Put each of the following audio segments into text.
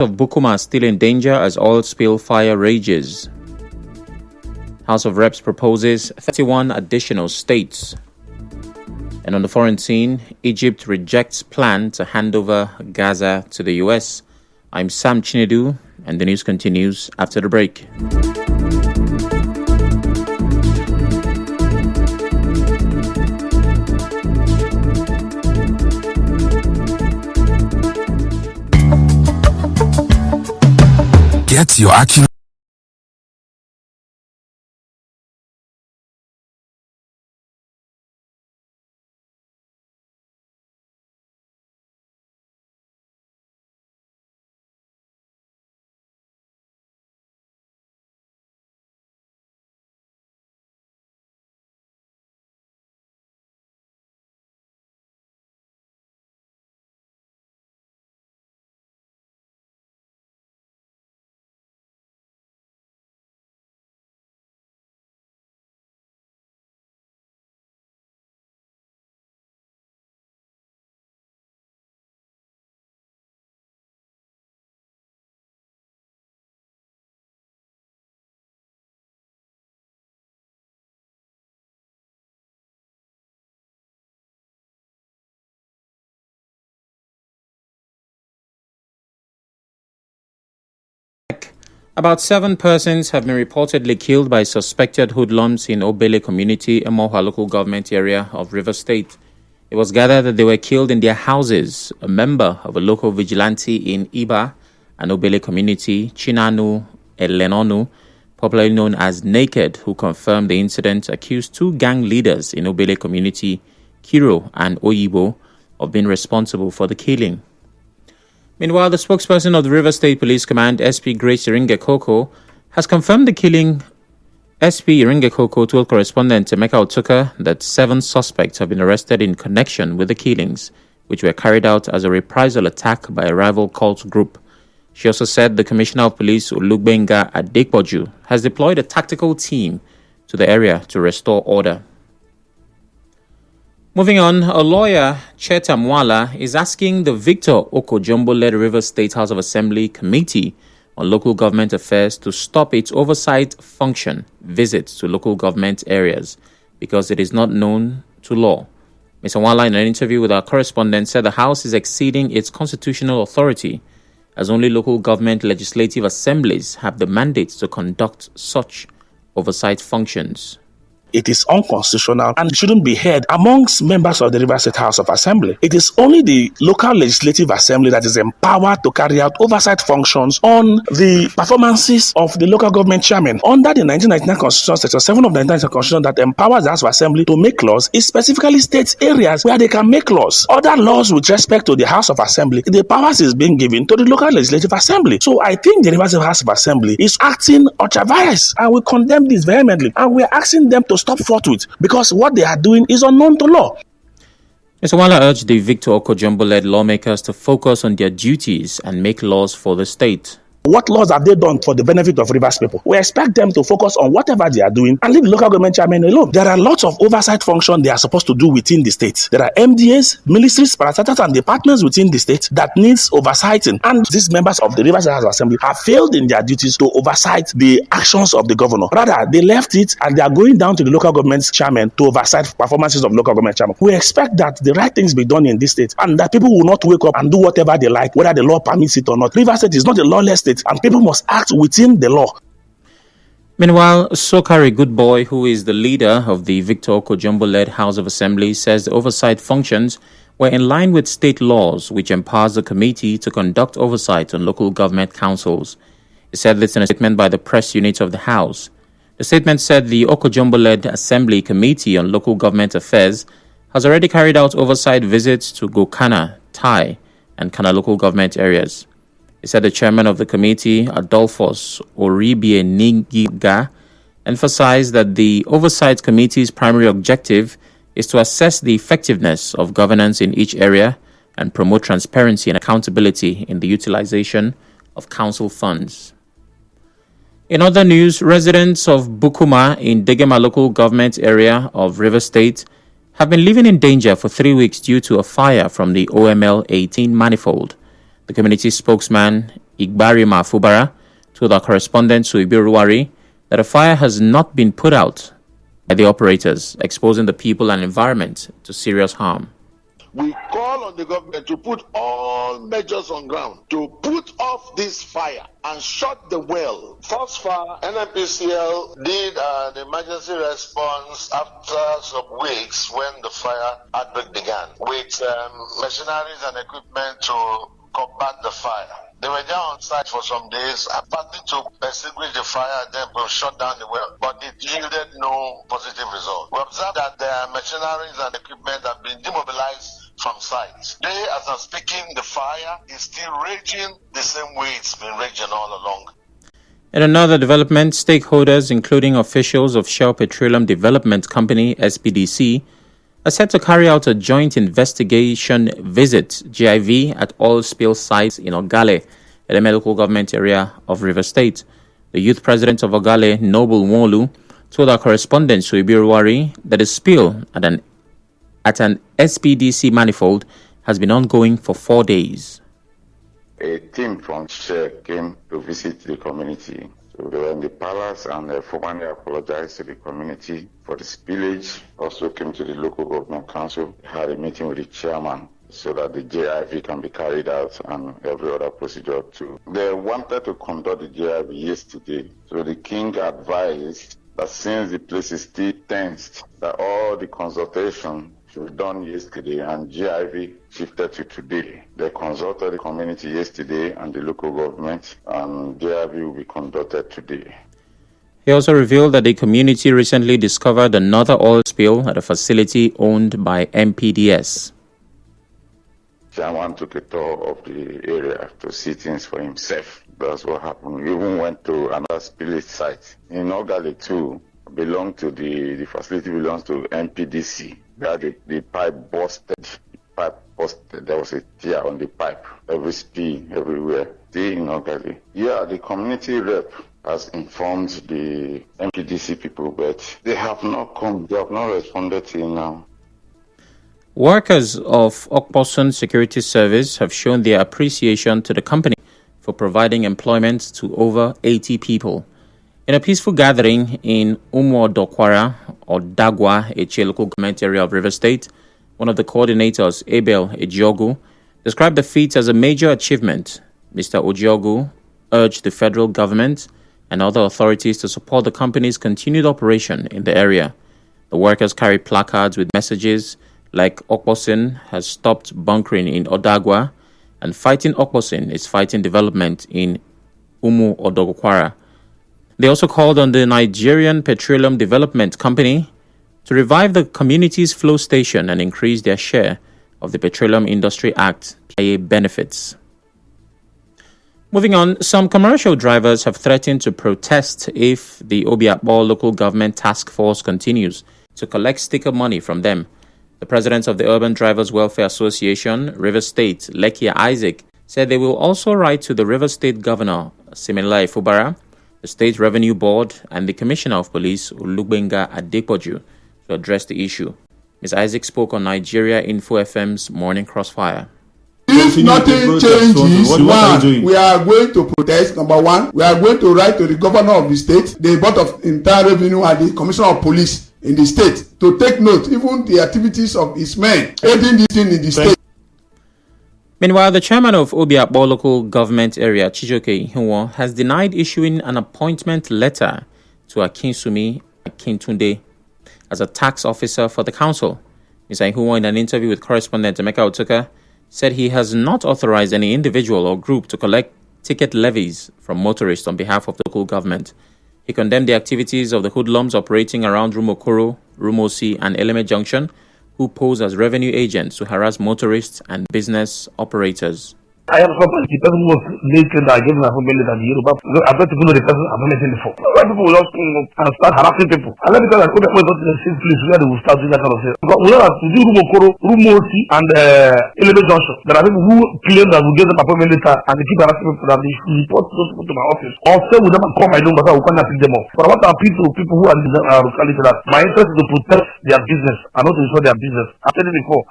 Of Bukuma still in danger as oil spill fire rages. House of Reps proposes 31 additional states. And on the foreign scene, Egypt rejects plan to hand over Gaza to the US. I'm Sam Chinedu, and the news continues after the break. Get your action. About 7 persons have been reportedly killed by suspected hoodlums in Obele community, Emoha local government area of Rivers State. It was gathered that they were killed in their houses. A member of a local vigilante in Iba, an Obele community, Chinanu Elenonu, popularly known as Naked, who confirmed the incident, accused 2 gang leaders in Obele community, Kiro and Oyibo, of being responsible for the killing. Meanwhile, the spokesperson of the Rivers State Police Command, SP Grace Iringekoko, has confirmed the killing. SP Iringekoko told correspondent Emeka Otuka that 7 suspects have been arrested in connection with the killings, which were carried out as a reprisal attack by a rival cult group. She also said the Commissioner of Police, Olugbenga Adekboju, has deployed a tactical team to the area to restore order. Moving on, a lawyer, Cheta Mwala, is asking the Victor Okojumbo-led Rivers State House of Assembly Committee on Local Government Affairs to stop its oversight function visits to local government areas because it is not known to law. Mr. Mwala, in an interview with our correspondent, said the House is exceeding its constitutional authority as only local government legislative assemblies have the mandate to conduct such oversight functions. It is unconstitutional and shouldn't be heard amongst members of the Rivers State House of Assembly. It is only the local legislative assembly that is empowered to carry out oversight functions on the performances of the local government chairman. Under the 1999 Constitution, Section 7 of the 1999 Constitution that empowers the House of Assembly to make laws, it specifically states areas where they can make laws. Other laws with respect to the House of Assembly, the powers is being given to the local legislative assembly. So I think the Rivers State House of Assembly is acting ultra-vires, and we condemn this vehemently, and we are asking them to stop forthwith because what they are doing is unknown to law. Mr. Mwala urged the Victor Okojumbo-led lawmakers to focus on their duties and make laws for the state. What laws have they done for the benefit of Rivers people? We expect them to focus on whatever they are doing and leave the local government chairman alone. There are lots of oversight functions they are supposed to do within the state. There are MDAs, ministries, parastatals, and departments within the state that needs oversighting. And these members of the Rivers House Assembly have failed in their duties to oversight the actions of the governor. Rather, they left it and they are going down to the local government chairman to oversight performances of local government chairman. We expect that the right things be done in this state and that people will not wake up and do whatever they like, whether the law permits it or not. Rivers State is not a lawless state, and people must act within the law. Meanwhile, Sokari Goodboy, who is the leader of the Victor Okojumbo-led House of Assembly, says the oversight functions were in line with state laws, which empowers the committee to conduct oversight on local government councils. He said this in a statement by the press unit of the House. The statement said the Okojumbo-led Assembly Committee on Local Government Affairs has already carried out oversight visits to Gokana, Tai, and Kana local government areas. He said the chairman of the committee, Adolphus Oribienigiga, emphasized that the Oversight Committee's primary objective is to assess the effectiveness of governance in each area and promote transparency and accountability in the utilization of council funds. In other news, residents of Bukuma in Degema local government area of Rivers State have been living in danger for 3 weeks due to a fire from the OML 18 manifold. The community spokesman, Igbarima Fubara, told our correspondent Suibi Ruwari that a fire has not been put out by the operators, exposing the people and environment to serious harm. We call on the government to put all measures on ground to put off this fire and shut the well. First fire, NNPCL did an emergency response after some weeks when the fire outbreak began with machineries and equipment to combat the fire. They were there on site for some days, partly to extinguish the fire and then shut down the well, but it yielded no positive result. We observed that their machineries and equipment have been demobilized from site. Today, as I'm speaking, the fire is still raging the same way it's been raging all along. In another development, stakeholders, including officials of Shell Petroleum Development Company, SPDC, are set to carry out a joint investigation visit, GIV, at oil spill sites in Ogale, Eleme local government area of River State. The youth president of Ogale, Noble Nwolu, told our correspondent Suibi Ruwari that the spill at an SPDC manifold has been ongoing for 4 days. A team from Shell came to visit the community. So they were in the palace and they formally apologized to the community for the spillage. Also came to the local government council, had a meeting with the chairman so that the JIV can be carried out and every other procedure too. They wanted to conduct the JIV yesterday. So the king advised that since the place is still tensed, that all the consultation should be done yesterday and GIV shifted to today. They consulted the community yesterday and the local government, and GIV will be conducted today. He also revealed that the community recently discovered another oil spill at a facility owned by MPDS. Chairman took a tour of the area to see things for himself. That's what happened. We even went to another spillage site in Ogale too. The facility belongs to MPDC. The pipe busted. There was a tear on the pipe. Every spill, everywhere. Stay in Ogale. Yeah, the community rep has informed the MPDC people, but they have not come. They have not responded till now. Workers of Okposon Security Service have shown their appreciation to the company for providing employment to over 80 people. In a peaceful gathering in Umuodokwara or Dagwa, a local government area of River State, one of the coordinators, Abel Ejiogu, described the feat as a major achievement. Mr. Ejiogu urged the federal government and other authorities to support the company's continued operation in the area. The workers carried placards with messages like Okposon has stopped bunkering in Odagwa and fighting Okposon is fighting development in Umuodokwara. They also called on the Nigerian Petroleum Development Company to revive the community's flow station and increase their share of the Petroleum Industry Act PIA benefits. Moving on, some commercial drivers have threatened to protest if the Obiakpor Local Government Task Force continues to collect sticker money from them. The president of the Urban Drivers Welfare Association, River State, Lekia Isaac, said they will also write to the River State Governor, Siminalayi Fubara, the State Revenue Board, and the Commissioner of Police, Olubenga Adepoju, to address the issue. Ms. Isaac spoke on Nigeria Info FM's Morning Crossfire. If nothing changes, we are going to protest. Number one, we are going to write to the governor of the state, the Board of Internal Revenue, and the Commissioner of Police in the state to take note, even the activities of his men aiding this thing in the state. Meanwhile, the chairman of Obiakpor Local Government Area, Chijoke Ihinwo, has denied issuing an appointment letter to Akinsumi Akintunde as a tax officer for the council. Mr. Ihinwo, in an interview with correspondent Emeka Otuka, said he has not authorized any individual or group to collect ticket levies from motorists on behalf of the local government. He condemned the activities of the hoodlums operating around Rumokoro, Rumosi, and Eleme Junction, who pose as revenue agents to harass motorists and business operators. I am surprised the person was naked that gave me a family that the Yoruba. I don't even know the person I've met him before. Why people will just and start harassing people? And let me tell you, Obiakpor is not the same place where they will start doing that kind of thing. Because we have to do Rumokoro, Rumosi, and Eleme Junction. There are people who claim that we give them appointment later and they keep harassing people that they should report those people to my office. Or say with them and call my number so I will come and pick them up. But what are people who are locality that my interest is to protect their business and not to destroy their business. I've said it before.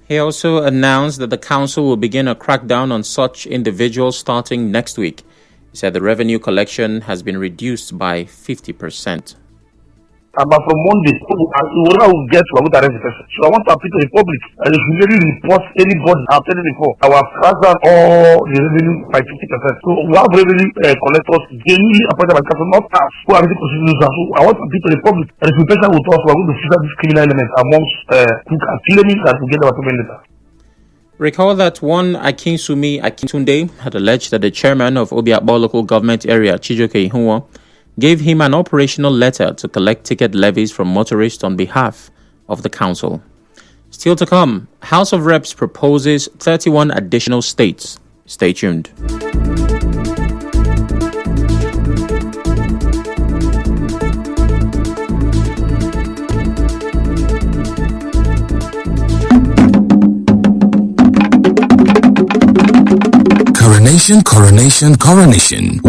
He also announced that the council will begin a crackdown on such individuals starting next week. He said the revenue collection has been reduced by 50%. But from Monday, whoever will get to arrest the person. So I want to appeal to the public that they should really report anybody. I've said it before. I will crack down all the revenue by 50%. So we have revenue collectors genuinely appointed by the council, not staff who are really considering. So I want to appeal to the public that if you patient with us, we are going to filter this criminal element amongst who can claim it that will get our payment later. Recall that one Akinsumi Akintunde had alleged that the chairman of Obiakpo local government area, Chijoke Ihunwa, gave him an operational letter to collect ticket levies from motorists on behalf of the council. Still to come, House of Reps proposes 31 additional states. Stay tuned. Coronation, coronation, coronation.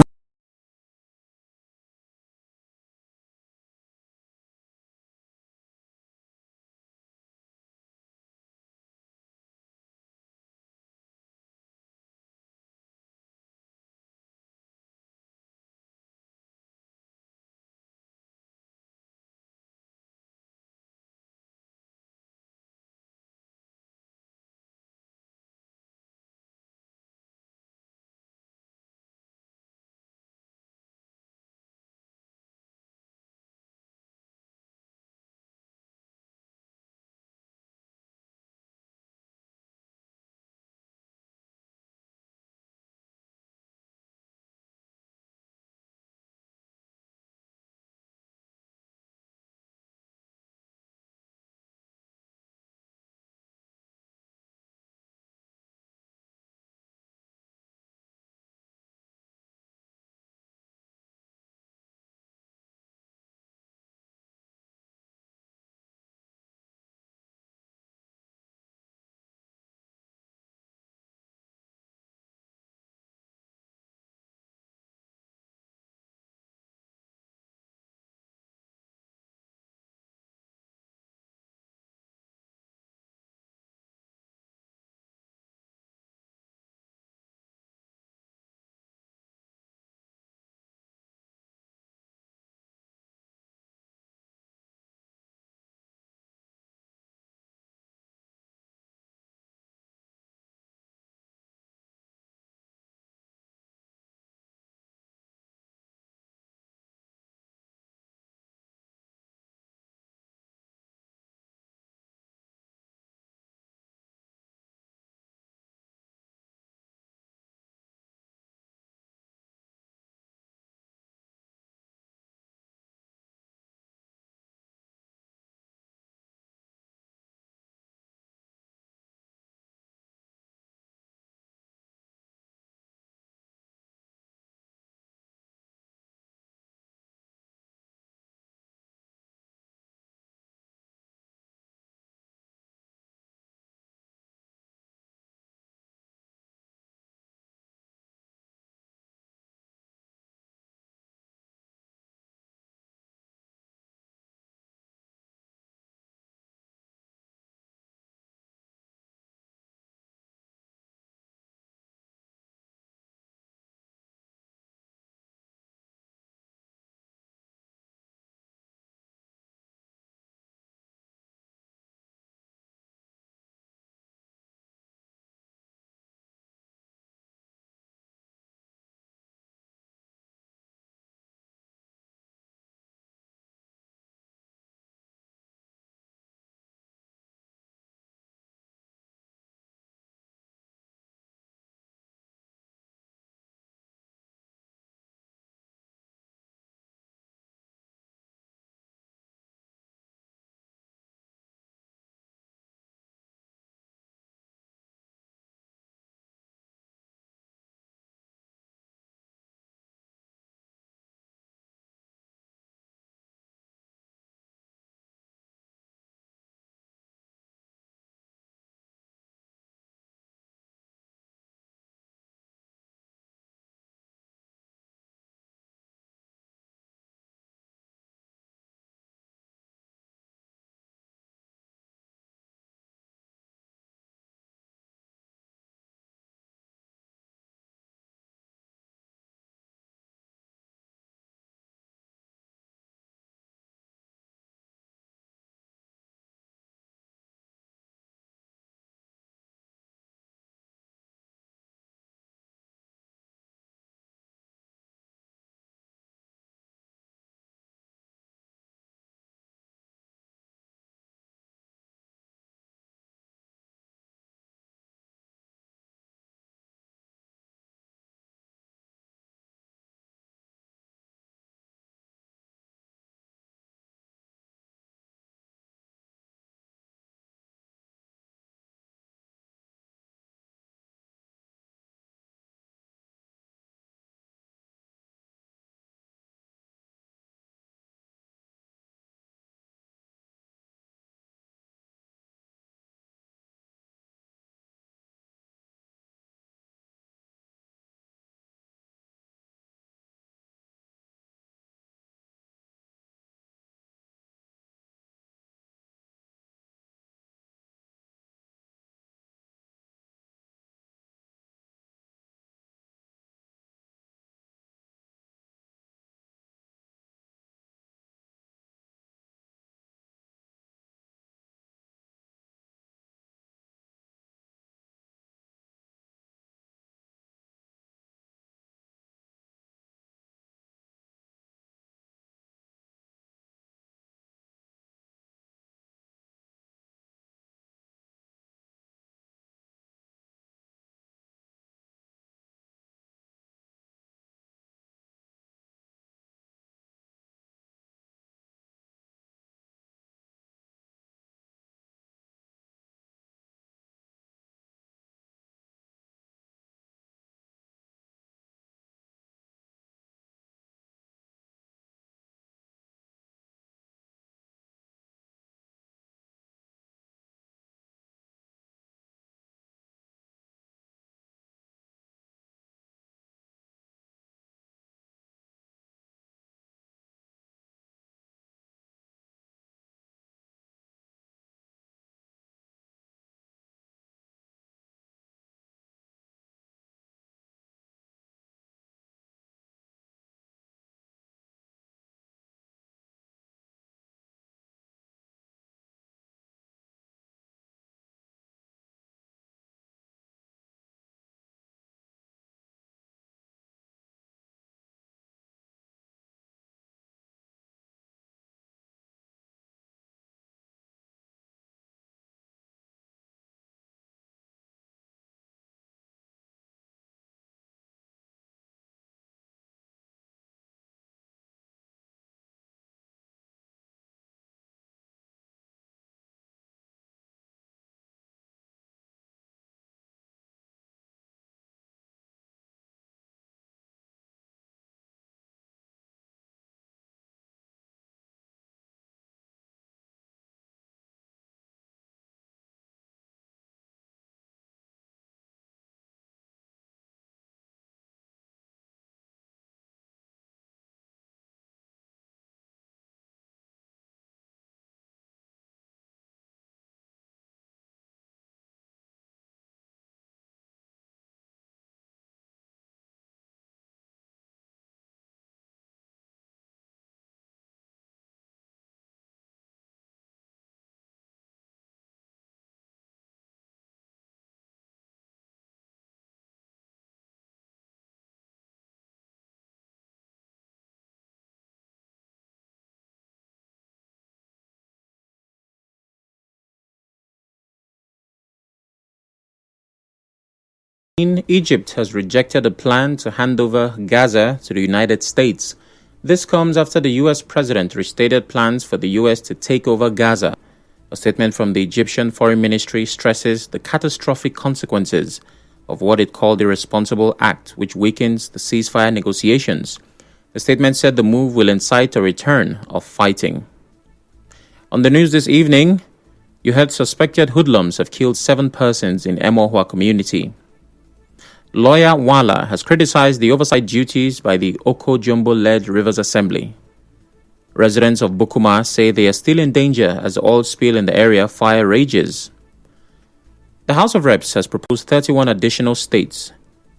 Egypt has rejected a plan to hand over Gaza to the United States. This comes after the U.S. president restated plans for the U.S. to take over Gaza. A statement from the Egyptian Foreign Ministry stresses the catastrophic consequences of what it called the irresponsible act, which weakens the ceasefire negotiations. The statement said the move will incite a return of fighting. On the news this evening, you heard suspected hoodlums have killed 7 persons in Emohua community. Lawyer Wala has criticized the oversight duties by the Oko Jumbo-led Rivers Assembly. Residents of Bukuma say they are still in danger as oil spill in the area fire rages. The House of Reps has proposed 31 additional states.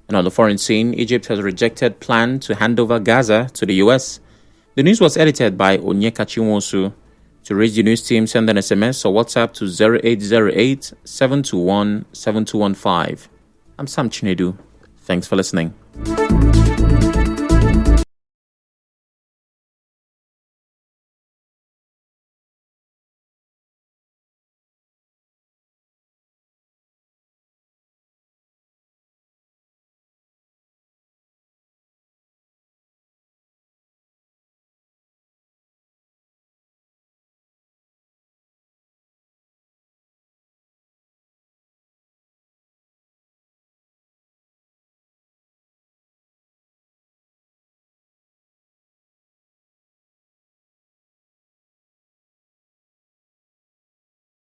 And on the foreign scene, Egypt has rejected plan to hand over Gaza to the U.S. The news was edited by Onyeka Chinwosu. To reach the news team, send an SMS or WhatsApp to 0808 721 7215. I'm Sam Chinedu. Thanks for listening.